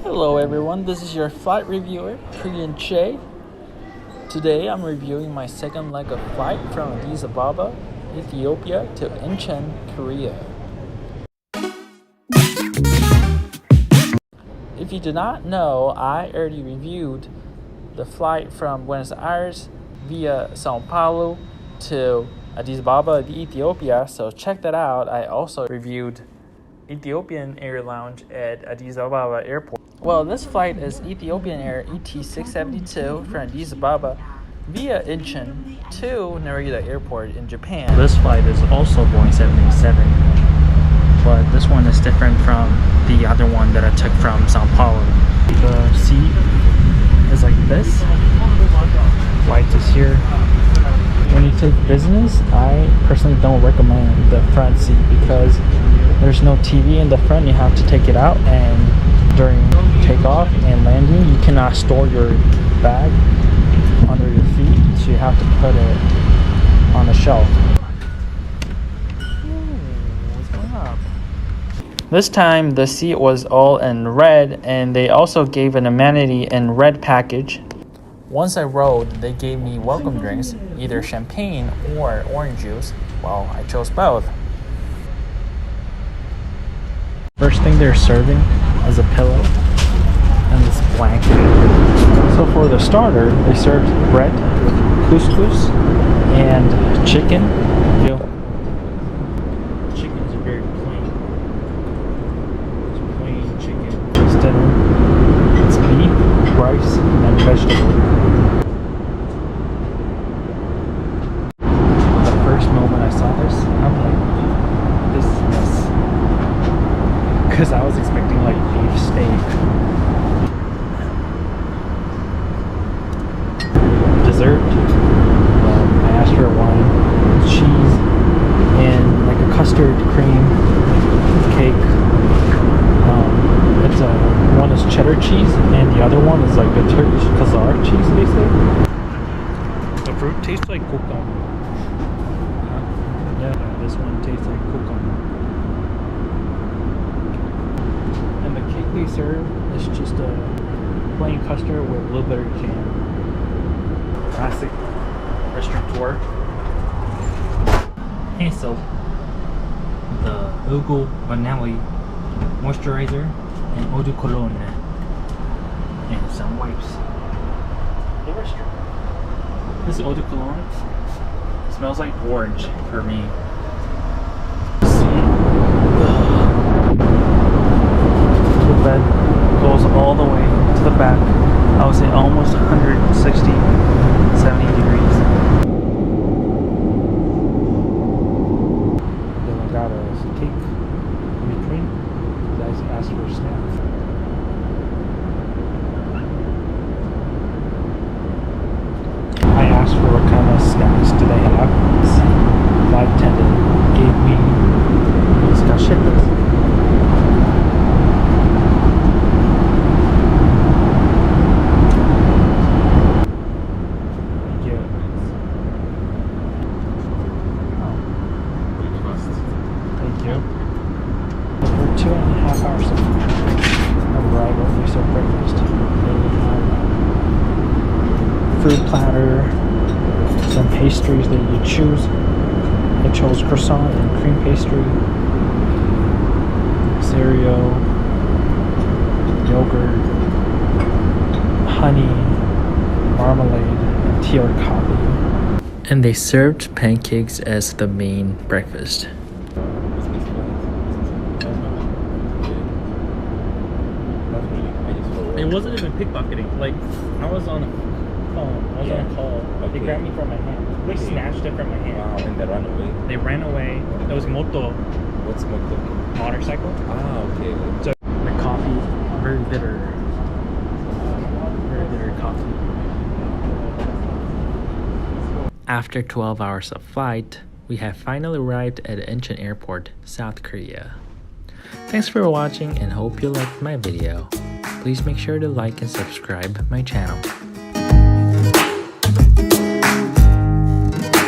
Hello everyone, this is your flight reviewer, Korean Che. Today I'm reviewing my second leg of flight from Addis Ababa, Ethiopia to Incheon, Korea. If you do not know, I already reviewed the flight from Buenos Aires via Sao Paulo to Addis Ababa, Ethiopia, so check that out. I also reviewed Ethiopian Air Lounge at Addis Ababa Airport. Well, this flight is Ethiopian Air ET672 from Addis Ababa via Incheon to Narita Airport in Japan. This flight is also Boeing 787, but this one is different from the other one that I took from Sao Paulo. The seat is like this. Flight is here. When you take business, I personally don't recommend the front seat because there's no TV in the front. You have to take it out, and during takeoff and landing, you cannot store your bag under your feet, so you have to put it on a shelf. What's going up? This time the seat was all in red, and they also gave an amenity in red package. Once I rode, they gave me welcome drinks, either champagne or orange juice. Well, I chose both. First thing they're serving is a pillow and this blanket. So for the starter, they served bread with couscous and chicken. Chicken is very plain. It's plain chicken. This dinner, it's beef, rice, and vegetable. The first moment I saw this, I'm like, this is mess. Because I was expecting like beef steak. Dessert. I asked for wine, cheese, and like a custard cream cake. It's one is cheddar cheese, and the other one is like a Turkish Khazar cheese, basically. The fruit tastes like kokum. Yeah, this one tastes like kokum. And the cake they serve is just a plain custard with blueberry jam. Classic restaurant tour. Hand soap, the Ugo Vanelli moisturizer, and eau de cologne, and some wipes. The restaurant. This eau de cologne smells like orange for me. The bed goes all the way to the back. I would say almost 160, 70 degrees. Then I got a cake in between. I asked for snacks. I asked for what kind of snacks do they have. Flight attendant gave me these galletas. For 2.5 hours of arrival, they serve breakfast. Fruit platter, some pastries that you choose. I chose croissant and cream pastry, cereal, yogurt, honey, marmalade, and tea or coffee. And they served pancakes as the main breakfast. It wasn't even pickpocketing. Like, I was on a phone. I was on a call. Okay. They grabbed me from my hand. They snatched it from my hand. Wow, and they ran away? They ran away. It was moto. What's moto? Motorcycle. Ah, okay. So, the coffee, very bitter. Very bitter coffee. After 12 hours of flight, we have finally arrived at Incheon Airport, South Korea. Thanks for watching and hope you liked my video. Please make sure to like and subscribe my channel.